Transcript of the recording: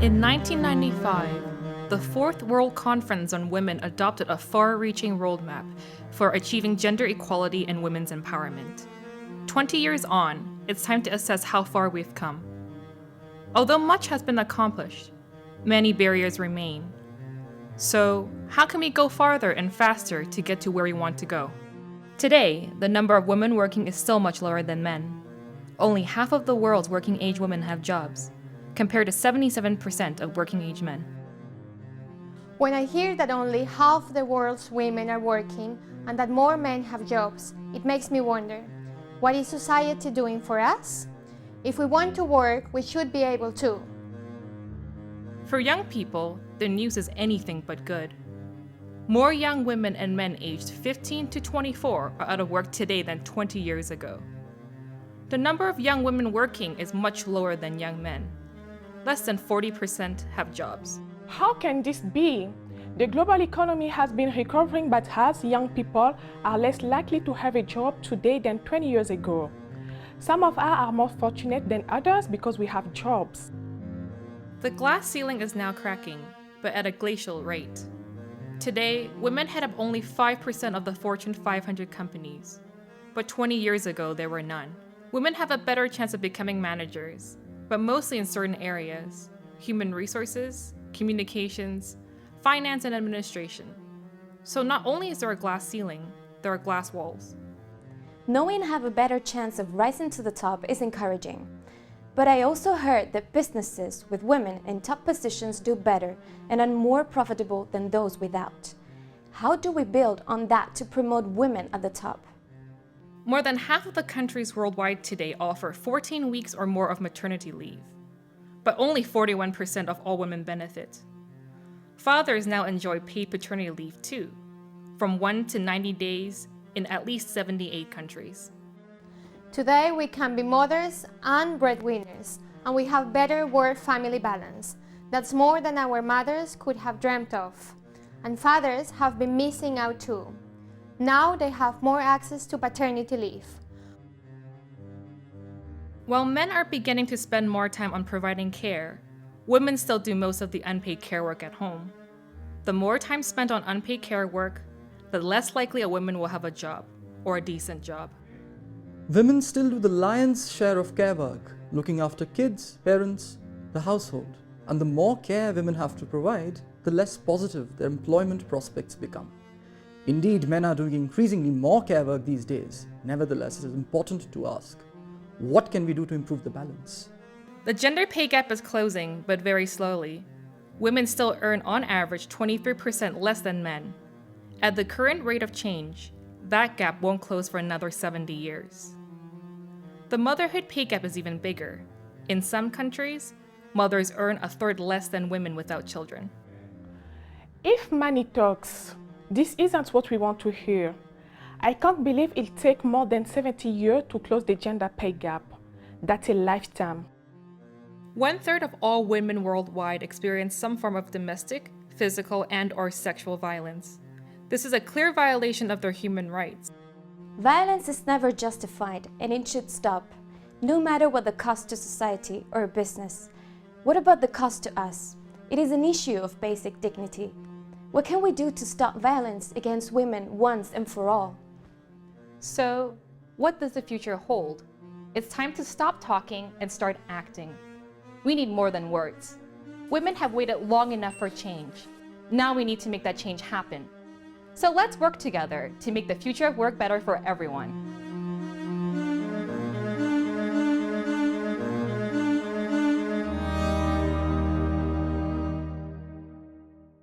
In 1995, the Fourth World Conference on Women adopted a far-reaching roadmap for achieving gender equality and women's empowerment. 20 years on, it's time to assess how far we've come. Although much has been accomplished, many barriers remain. So, how can we go farther and faster to get to where we want to go? Today, the number of women working is still much lower than men. Only half of the world's working-age women have jobs, compared to 77% of working-age men. When I hear that only half the world's women are working and that more men have jobs, it makes me wonder, what is society doing for us? If we want to work, we should be able to. For young people, the news is anything but good. More young women and men aged 15 to 24 are out of work today than 20 years ago. The number of young women working is much lower than young men. Less than 40% have jobs. How can this be? The global economy has been recovering, but as young people are less likely to have a job today than 20 years ago. Some of us are more fortunate than others because we have jobs. The glass ceiling is now cracking, but at a glacial rate. Today, women head up only 5% of the Fortune 500 companies. But 20 years ago, there were none. Women have a better chance of becoming managers, but mostly in certain areas: human resources, communications, finance, and administration. So not only is there a glass ceiling, there are glass walls. Knowing I have a better chance of rising to the top is encouraging. But I also heard that businesses with women in top positions do better and are more profitable than those without. How do we build on that to promote women at the top? More than half of the countries worldwide today offer 14 weeks or more of maternity leave, but only 41% of all women benefit. Fathers now enjoy paid paternity leave too, from 1 to 90 days in at least 78 countries. Today we can be mothers and breadwinners, and we have better work-family balance. That's more than our mothers could have dreamt of. And fathers have been missing out too. Now they have more access to paternity leave. While men are beginning to spend more time on providing care, women still do most of the unpaid care work at home. The more time spent on unpaid care work, the less likely a woman will have a job, or a decent job. Women still do the lion's share of care work, looking after kids, parents, the household. And the more care women have to provide, the less positive their employment prospects become. Indeed, men are doing increasingly more care work these days. Nevertheless, it is important to ask, what can we do to improve the balance? The gender pay gap is closing, but very slowly. Women still earn on average 23% less than men. At the current rate of change, that gap won't close for another 70 years. The motherhood pay gap is even bigger. In some countries, mothers earn a third less than women without children. If money talks, this isn't what we want to hear. I can't believe it'll take more than 70 years to close the gender pay gap. That's a lifetime. 1/3 of all women worldwide experience some form of domestic, physical, and/or sexual violence. This is a clear violation of their human rights. Violence is never justified, and it should stop, no matter what the cost to society or a business. What about the cost to us? It is an issue of basic dignity. What can we do to stop violence against women once and for all? So, what does the future hold? It's time to stop talking and start acting. We need more than words. Women have waited long enough for change. Now we need to make that change happen. So let's work together to make the future of work better for everyone.